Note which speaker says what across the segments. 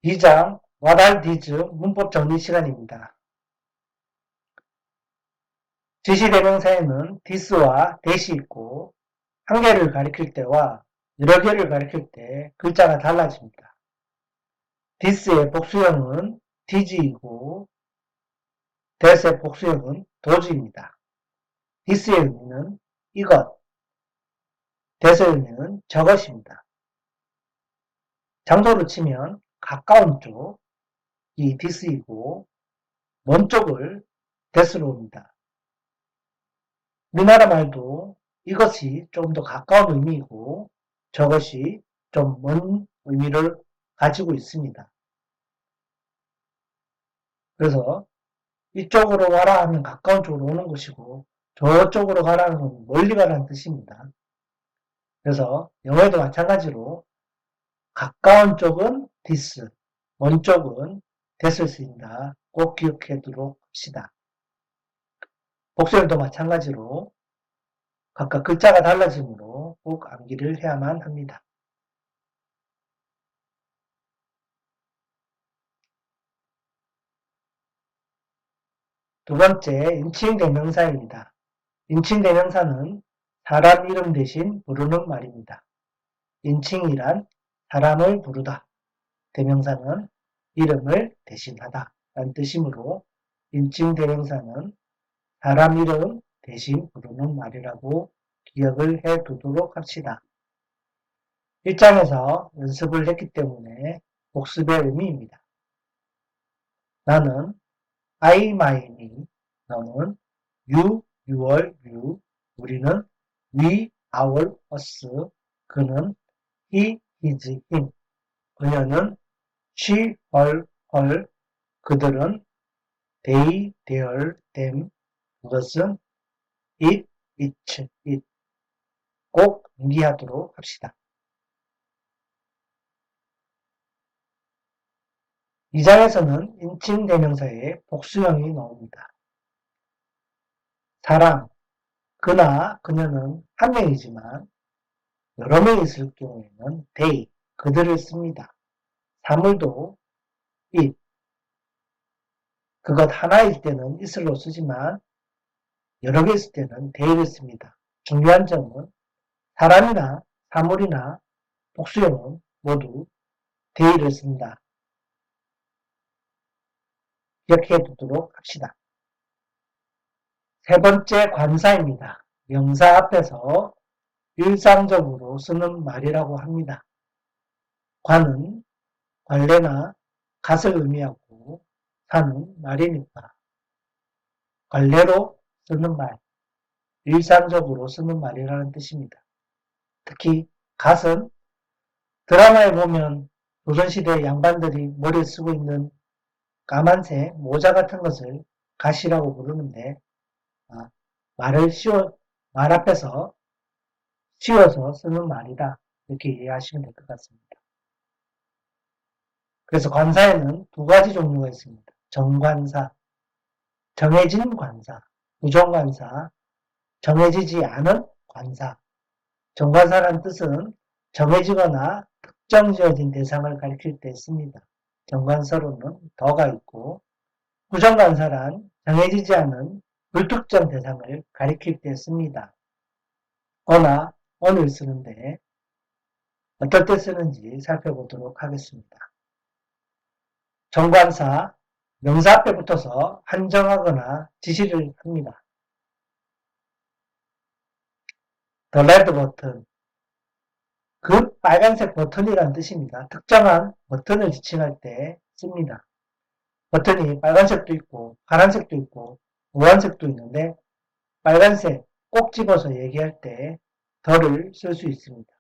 Speaker 1: 2장 What are these? 문법 정리 시간입니다. 지시대명사에는 this와 that이 있고 한 개를 가리킬 때와 여러 개를 가리킬 때 글자가 달라집니다. this의 복수형은 thes이고 that의 복수형은 those입니다. this의 의미는 이것, that의 의미는 저것입니다. 장소로 치면 가까운 쪽이 this이고 먼 쪽을 that으로 옵니다. 우리나라 말도 이것이 좀 더 가까운 의미이고 저것이 좀 먼 의미를 가지고 있습니다. 그래서 이쪽으로 와라 하면 가까운 쪽으로 오는 것이고 저쪽으로 가라는 건 멀리 가라는 뜻입니다. 그래서 영어에도 마찬가지로 가까운 쪽은 this, 먼 쪽은 that을 쓰인다. 꼭 기억해 두도록 합시다. 복수형도 마찬가지로 각각 글자가 달라지므로 꼭 암기를 해야만 합니다. 두 번째, 인칭 대명사입니다. 인칭 대명사는 사람 이름 대신 부르는 말입니다. 인칭이란 사람을 부르다. 대명사는 이름을 대신하다. 라는 뜻이므로 인칭 대명사는 사람 이름 대신 부르는 말이라고 기억을 해 두도록 합시다. 1장에서 연습을 했기 때문에 복습의 의미입니다. 나는 I, my, me, 너는 you, your, you, 우리는 we, our, us, 그는 he, his, him, 그녀는 she, her, her, 그들은 they, their, them, 그것은 it, it, it. 꼭 암기하도록 합시다. 2장에서는 인칭 대명사의 복수형이 나옵니다. 사람, 그나 그녀는 한 명이지만 여러 명이 있을 경우에는 they, 그들을 씁니다. 사물도 it, 그것 하나일 때는 it으로 쓰지만 여러 개 있을 때는 they를 씁니다. 중요한 점은 사람이나 사물이나 복수형은 모두 they를 쓴다. 기억해 두도록 합시다. 세 번째 관사입니다. 명사 앞에서 일상적으로 쓰는 말이라고 합니다. 관은 관례나 갓을 의미하고 사는 말이니까 관례로 쓰는 말, 일상적으로 쓰는 말이라는 뜻입니다. 특히 갓은 드라마에 보면 조선시대 양반들이 머리에 쓰고 있는 까만색 모자 같은 것을 갓이라고 부르는데 말 앞에서 씌워서 쓰는 말이다. 이렇게 이해하시면 될 것 같습니다. 그래서 관사에는 두 가지 종류가 있습니다. 정관사, 정해진 관사, 부정관사, 정해지지 않은 관사. 정관사라는 뜻은 정해지거나 특정 지어진 대상을 가리킬 때 씁니다. 정관사로는 더가 있고 부정관사란 정해지지 않은 불특정 대상을 가리킬 때 씁니다. 어나 어를 쓰는데 어떨 때 쓰는지 살펴보도록 하겠습니다. 정관사, 명사 앞에 붙어서 한정하거나 지시를 합니다. The red button, 그 빨간색 버튼이란 뜻입니다. 특정한 버튼을 지칭할 때 씁니다. 버튼이 빨간색도 있고 파란색도 있고 노란색도 있는데 빨간색 꼭 집어서 얘기할 때 the를 쓸 수 있습니다.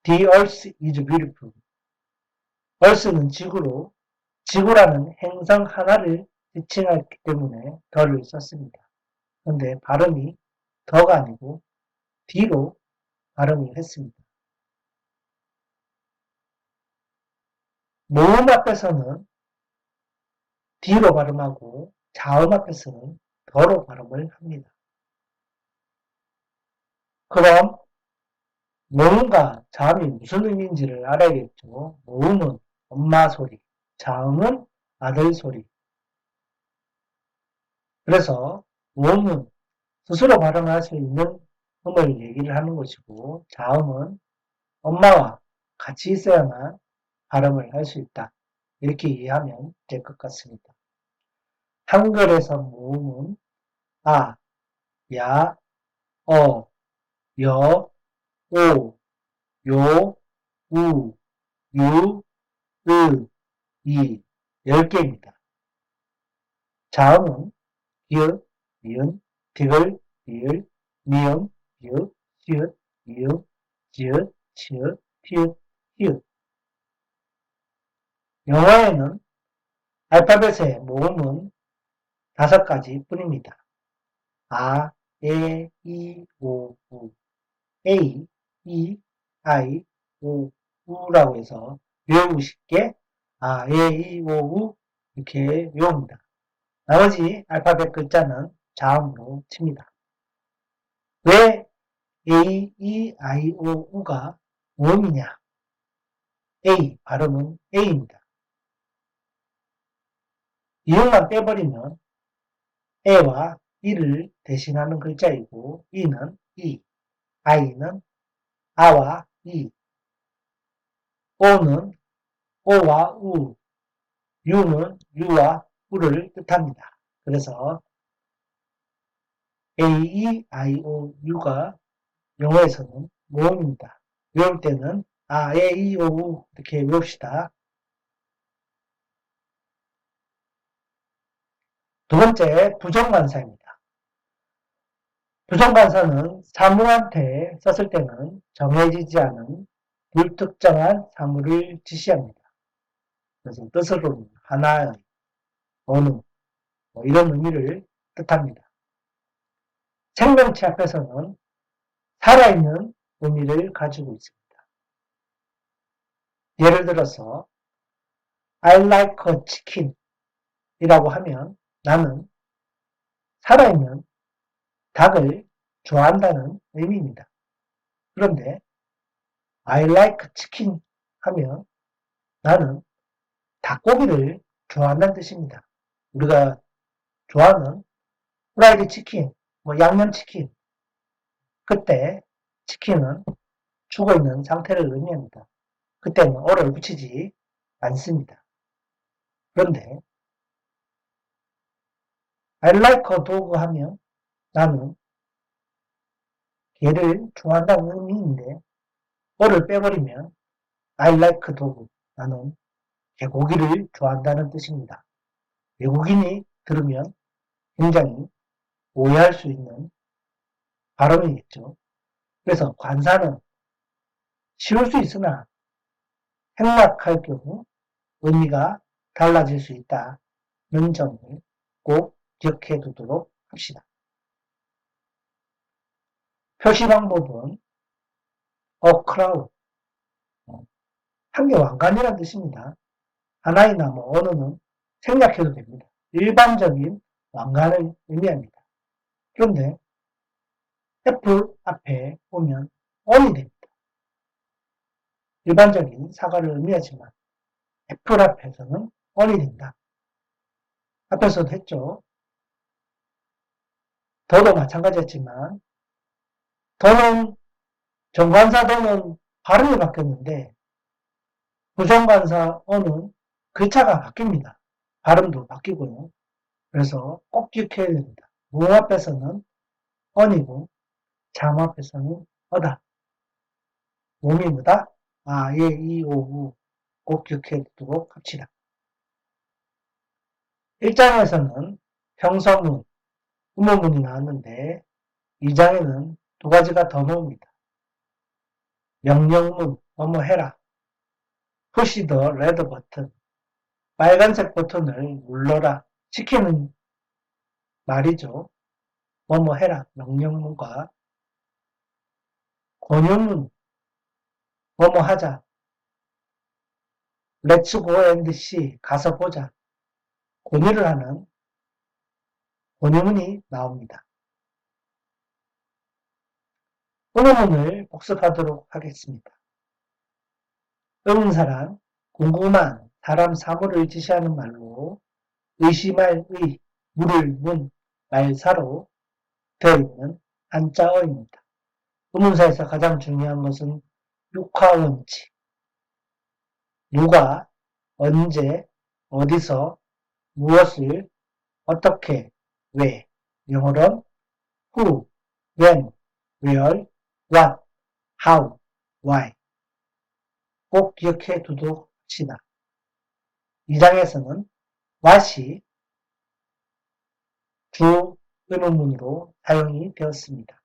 Speaker 1: The earth is beautiful. earth는 지구로 지구라는 행성 하나를 지칭하기 때문에 the를 썼습니다. 그런데 발음이 더가 아니고 D로 발음을 했습니다. 모음 앞에서는 D로 발음하고 자음 앞에서는 더로 발음을 합니다. 그럼 모음과 자음이 무슨 의미인지를 알아야겠죠. 모음은 엄마 소리, 자음은 아들 소리. 그래서 모음은 스스로 발음할 수 있는 음을 얘기를 하는 것이고, 자음은 엄마와 같이 있어야만 발음을 할 수 있다. 이렇게 이해하면 될 것 같습니다. 한글에서 모음은 아, 야, 어, 여, 오, 요, 우, 유, 으, 이 10개입니다. 자음은 기읍, 미음, 디귿, 리을, 미음, 비읍, 시읒, 이음, 지읒, 치읒, 티읕, 히읗. 영어에는 알파벳의 모음은 5가지 뿐입니다. 아, 에, 이, 오, 우, A, E, I, O, U라고 해서 외우고 쉽게 아, 에, 이, 오, 우 이렇게 외웁니다. 나머지 알파벳 글자는 자음으로 칩니다. 왜 A, E, I, O, U가 모음이냐? A, 발음은 A입니다. 이음만 빼버리면 A와 E를 대신하는 글자이고 E는 E, I는 아와 이, O는 O와 우, U는 U와 우를 뜻합니다. 그래서 A, E, I, O, U가 영어에서는 모음입니다. 외울 때는 아, 에, 이, 오, 우 이렇게 외웁시다. 두 번째, 부정관사입니다. 부정관사는 사물한테 썼을 때는 정해지지 않은 불특정한 사물을 지시합니다. 그래서 뜻으로는 하나의, 어느, 뭐 이런 의미를 뜻합니다. 생명체 앞에서는 살아있는 의미를 가지고 있습니다. 예를 들어서 I like a chicken 이라고 하면 나는 살아있는 닭을 좋아한다는 의미입니다. 그런데 I like chicken 하면 나는 닭고기를 좋아한다는 뜻입니다. 우리가 좋아하는 프라이드 치킨, 뭐 양념 치킨, 그때 치킨은 죽어있는 상태를 의미합니다. 그때는 어를 붙이지 않습니다. 그런데 I like a dog 하면 나는 개를 좋아한다는 의미인데 어를 빼버리면 I like dog, 나는 개고기를 좋아한다는 뜻입니다. 외국인이 들으면 굉장히 오해할 수 있는 발음이겠죠. 그래서 관사는 쉬울 수 있으나 행락할 경우 의미가 달라질 수 있다는 점을 꼭 기억해 두도록 합시다. 표시 방법은 a crowd, 한 개 왕관이라는 뜻입니다. 하나이나 뭐 언어는 생략해도 됩니다. 일반적인 왕관을 의미합니다. 그런데 애플 앞에 오면 on이 됩니다. 일반적인 사과를 의미하지만 애플 앞에서는 on이 된다. 앞에서도 했죠. 더도 마찬가지였지만 더는 정관사 더는 발음이 바뀌었는데 부정관사 어는 글자가 바뀝니다. 발음도 바뀌고요. 그래서 꼭 기억해야 됩니다. 모음 앞에서는 언이고 자음 앞에서는 어다. 모음이 뭐다? 아, 예, 이, 오, 우. 꼭 기억해 두도록 합시다. 1장에서는 평서문, 의문문이 나왔는데 2장에는 두 가지가 더 나옵니다. 명령문, 뭐뭐 해라. push the red button, 빨간색 버튼을 눌러라. 시키는 말이죠. 뭐뭐 해라. 명령문과 권유문, 뭐뭐 하자. Let's go and see, 가서 보자. 권유를 하는 권유문이 나옵니다. 의문문을 복습하도록 하겠습니다. 의문사란 궁금한 사람 사물을 지시하는 말로 의심할 의, 물을 문, 말사로 되어 있는 한자어입니다. 의문사에서 가장 중요한 것은 육하원칙, 누가, 언제, 어디서, 무엇을, 어떻게, 왜, 영어로는 who, when, where, what, how, why 꼭 기억해 두도록 합시다. 이 장에서는 what이 주 의문문으로 사용이 되었습니다.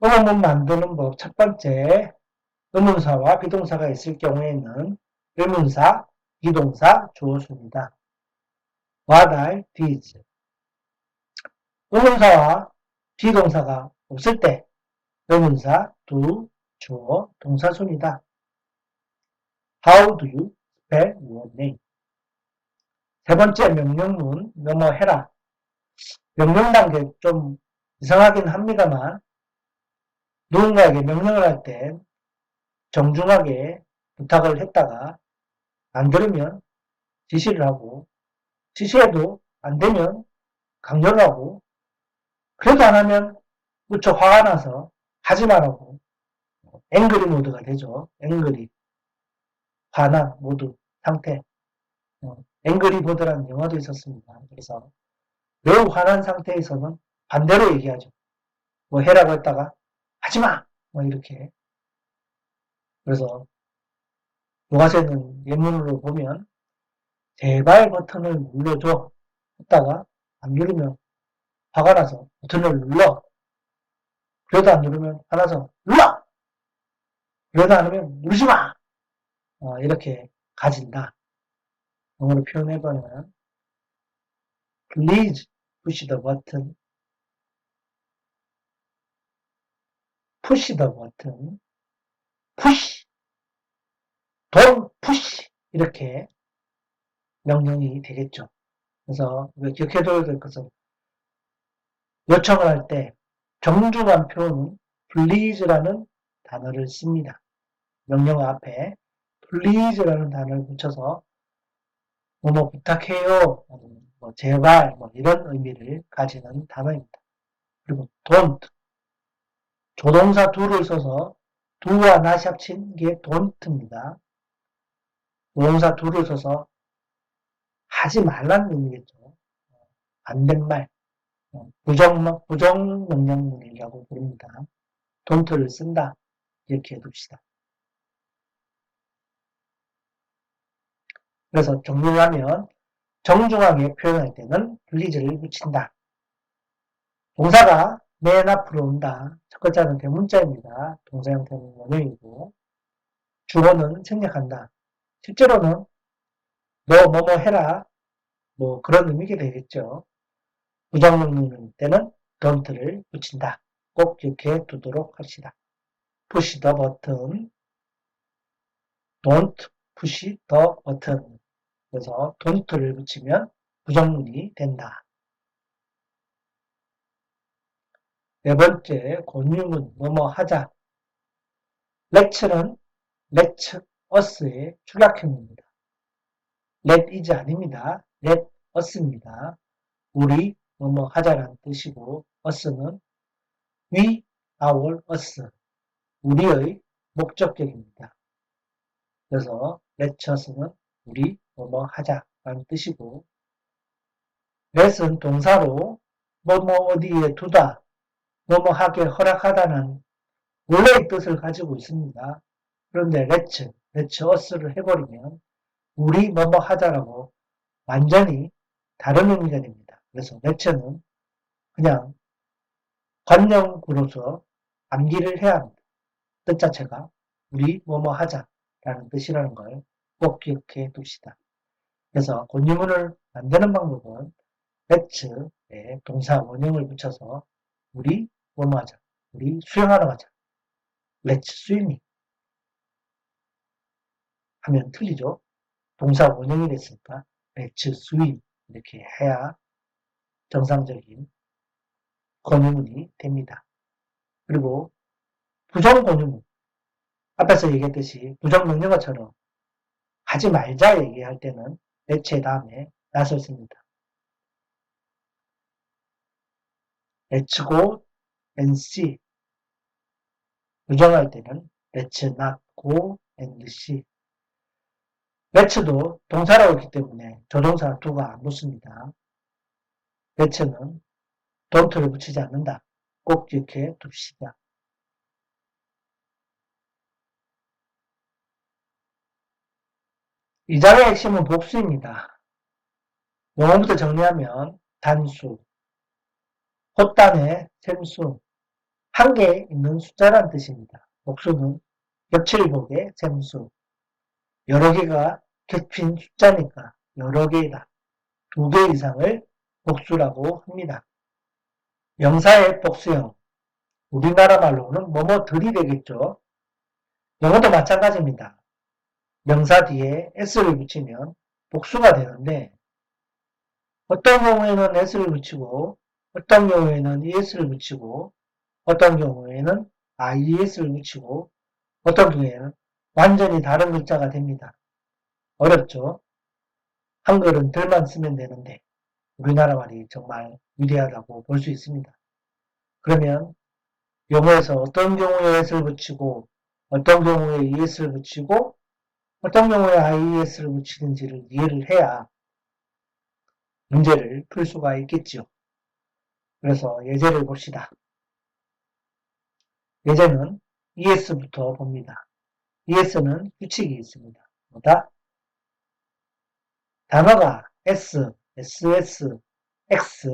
Speaker 1: 의문문 만드는 법 첫 번째, 의문사와 비동사가 있을 경우에는 의문사, 비동사, 주어순이다. What are these? 의문사와 비동사가 없을 때 의문사, do, 주어, 동사순이다. How do you spell your name? 세 번째 명령문, 뭐뭐 해라. 명령 단계 좀 이상하긴 합니다만 누군가에게 명령을 할 때 정중하게 부탁을 했다가 안 들으면 지시를 하고 지시해도 안 되면 강요를 하고 그래도 안 하면 무척 화가 나서 하지 말라고 앵그리 모드가 되죠. 앵그리, 화난 모드 상태. 앵그리 보드라는 영화도 있었습니다. 그래서 매우 화난 상태에서는 반대로 얘기하죠. 뭐 해라고 했다가 하지 마! 뭐 이렇게. 그래서 교과서는 예문으로 보면 제발 버튼을 눌러줘 했다가 안 누르면 화가 나서 버튼을 눌러. 그래도 안 누르면 화나서 눌러! 그래도 안 누르면 누르지 마! 이렇게 가진다. 영어로 표현해보면 please push the button, push the button, push, don't push 이렇게 명령이 되겠죠. 그래서 기억해둬야 될 것은 요청을 할 때 정중한 표현은 please라는 단어를 씁니다. 명령 앞에 please라는 단어를 붙여서 뭐 부탁해요, 뭐 제발 뭐 이런 의미를 가지는 단어입니다. 그리고 don't 조동사 do를 써서 do와 not이 합친 게 don't입니다. 조동사 do를 써서 하지 말라는 의미겠죠. 안 된 말, 부정명령문이라고 부릅니다. don't를 쓴다. 이렇게 해둡시다. 그래서 정리를 하면 정중하게 표현할 때는 please를 붙인다. 동사가 맨 앞으로 온다. 첫 글자는 대문자입니다. 동사 형태는 원형이고 주어는 생략한다. 실제로는 너 뭐뭐 해라 뭐 그런 의미가 되겠죠. 부정명령 때는 don't를 붙인다. 꼭 기억해 두도록 합시다. push the button, don't push the button. 그래서 don't를 붙이면 부정문이 된다. 네 번째, 권유문, 뭐뭐 하자. let는 let us의 축약형입니다. let is 아닙니다. let us입니다. 우리, 뭐뭐 하자라는 뜻이고, us는 we, our, us. 우리의 목적격입니다. 그래서 let us는 우리, 뭐뭐 하자라는 뜻이고, let은 동사로 뭐뭐 어디에 두다, 뭐뭐 하게 허락하다는 원래의 뜻을 가지고 있습니다. 그런데 let's us를 해버리면 우리 뭐뭐 하자라고 완전히 다른 의미가 됩니다. 그래서 let'는 그냥 관용구로서 암기를 해야 합니다. 뜻 자체가 우리 뭐뭐 하자라는 뜻이라는 걸 꼭 기억해 둡시다. 그래서 권유문을 만드는 방법은 let'에 동사 원형을 붙여서 우리 뭐뭐 하자, 우리 수영하러 가자, let's swimming 하면 틀리죠. 동사 원형이 됐으니까 let's swim 이렇게 해야 정상적인 권유문이 됩니다. 그리고 부정권유문, 앞에서 얘기했듯이 부정명령어처럼 하지 말자 얘기할 때는 let's 다음에 not을 씁니다. let's go and see. 부정할 때는 let's not go and see. let's도 동사라고 했기 때문에 조동사 do가 안 붙습니다. let'는 don't를 붙이지 않는다. 꼭 기억해 둡시다. 이 장의 핵심은 복수입니다. 영어부터 정리하면 단수, 헛단의 셈수, 한 개 있는 숫자란 뜻입니다. 복수는 겹칠복의 셈수, 여러 개가 겹친 숫자니까 여러 개이다. 두 개 이상을 복수라고 합니다. 명사의 복수형, 우리나라 말로는 뭐뭐들이 되겠죠. 영어도 마찬가지입니다. 명사 뒤에 s를 붙이면 복수가 되는데 어떤 경우에는 s를 붙이고 어떤 경우에는 es를 붙이고 어떤 경우에는 ies를 붙이고 어떤 경우에는 완전히 다른 글자가 됩니다. 어렵죠? 한글은 들만 쓰면 되는데 우리나라 말이 정말 위대하다고 볼 수 있습니다. 그러면 영어에서 어떤 경우에 s를 붙이고 어떤 경우에 es를 붙이고 어떤 경우에 ies를 붙이는지를 이해를 해야 문제를 풀 수가 있겠지요. 그래서 예제를 봅시다. 예제는 es부터 봅니다. es는 규칙이 있습니다. 뭐다? 단어가 s, ss, x,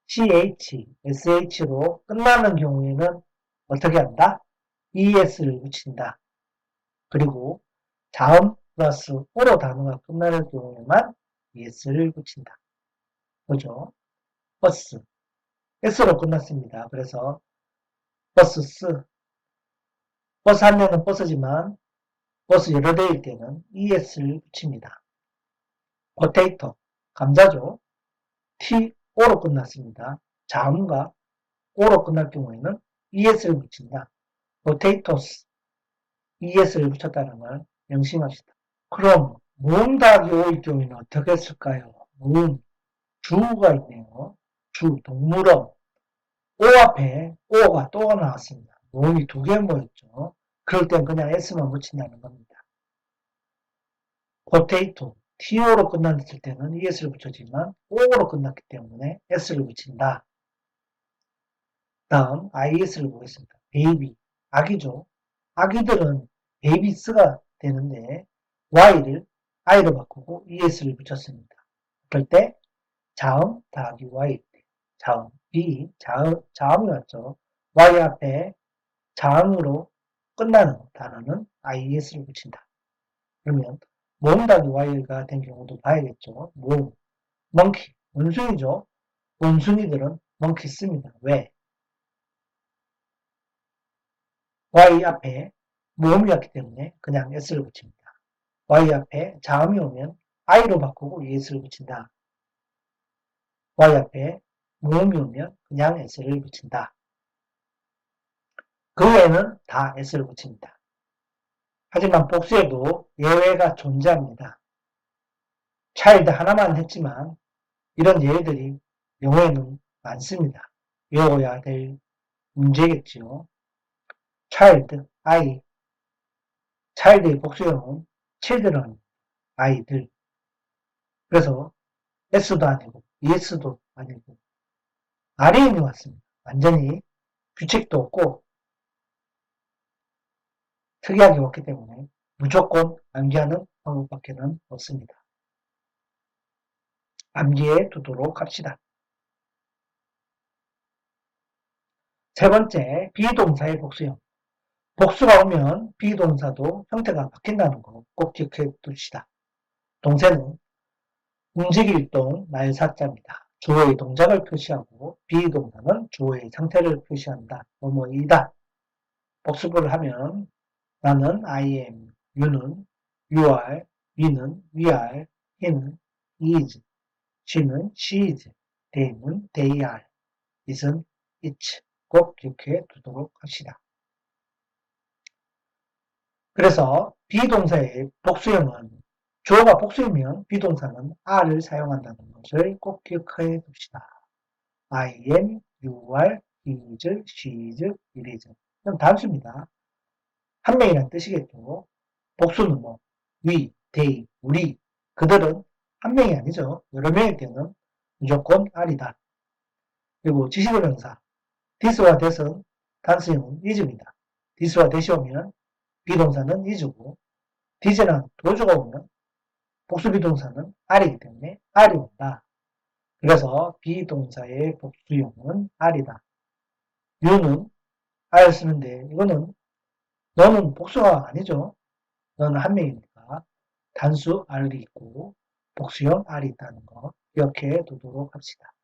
Speaker 1: ch, sh로 끝나는 경우에는 어떻게 한다? es를 붙인다. 그리고 자음 플러스 오로 단어가 끝나는 경우에만 es를 붙인다. 그죠? 버스. s로 끝났습니다. 그래서 버스스. 버스 한 대는 버스지만 버스 여러 대일 때는 es를 붙입니다. 포테이토. 감자죠? to로 끝났습니다. 자음과 o로 끝날 경우에는 es를 붙인다. potatoes. es를 붙였다는 걸 명심합시다. 그럼 모음 더하기 o일 경우에는 어떻게 했을까요? 모음. 주가 있네요. 주, 동물어. O 앞에 O가 또 나왔습니다. 모음이 두 개 모였죠. 그럴 땐 그냥 S만 붙인다는 겁니다. potato, TO로 끝났을 때는 ES를 붙여지만 O로 끝났기 때문에 S를 붙인다. 다음 IS를 보겠습니다. baby, 아기죠. 아기들은 babies가 되는데 Y를 I로 바꾸고 ES를 붙였습니다. 그럴 때 자음 더하기 Y, 자음, B, 자음이 왔죠. Y 앞에 자음으로 끝나는 단어는 IES를 붙인다. 그러면 모음 더하기 Y가 된 경우도 봐야겠죠. 모음, monkey, 원숭이죠. 원숭이들은 monkey 씁니다. 왜? Y 앞에 모음이 왔기 때문에 그냥 S를 붙입니다. Y 앞에 자음이 오면 I로 바꾸고 ES를 붙인다. Y 앞에 모음이 오면 그냥 S를 붙인다. 그 외에는 다 S를 붙입니다. 하지만 복수에도 예외가 존재합니다. 차일드 하나만 했지만 이런 예외들이 영어에는 많습니다. 외워야 될 문제겠지요. child, 아이. child의 복수형은 children, 아이들. 그래서 S도 아니고 ES도 아니고 RN이 왔습니다. 완전히 규칙도 없고 특이하게 왔기 때문에 무조건 암기하는 방법밖에는 없습니다. 암기해 두도록 합시다. 세 번째, 비동사의 복수형. 복수가 오면 비동사도 형태가 바뀐다는 거 꼭 기억해 두시다. 동사는 움직일 동 말사자입니다. 주어의 동작을 표시하고 비동사는 주어의 상태를 표시한다. 뭐뭐이다. 복수를 하면 나는 I am, you는 you are, we는 we are, he는 he is, she는 she is, they는 they are, it은 each. 꼭 기억해 두도록 합시다. 그래서 비동사의 복수형은 주어가 복수이면 비동사는 are를 사용한다는 것을 꼭 기억해 둡시다. I am, you are, he is, she is, it is. 그럼 단수입니다. 한 명이란 뜻이겠고 복수는 뭐 we, they, 우리, 그들은 한 명이 아니죠. 여러 명일 때는 무조건 are이다. 그리고 지시대명사 this와 that은 단수형은 is입니다. this와 that이 오면 비동사는 is고 this랑 도주가 오면 복수 비동사는 are이기 때문에 are이 온다. 그래서 비동사의 복수형은 are이다. you는 are 쓰는데 이거는 너는 복수가 아니죠. 너는 한 명이니까 단수 are이 있고 복수형 are이 있다는 거 기억해 두도록 합시다.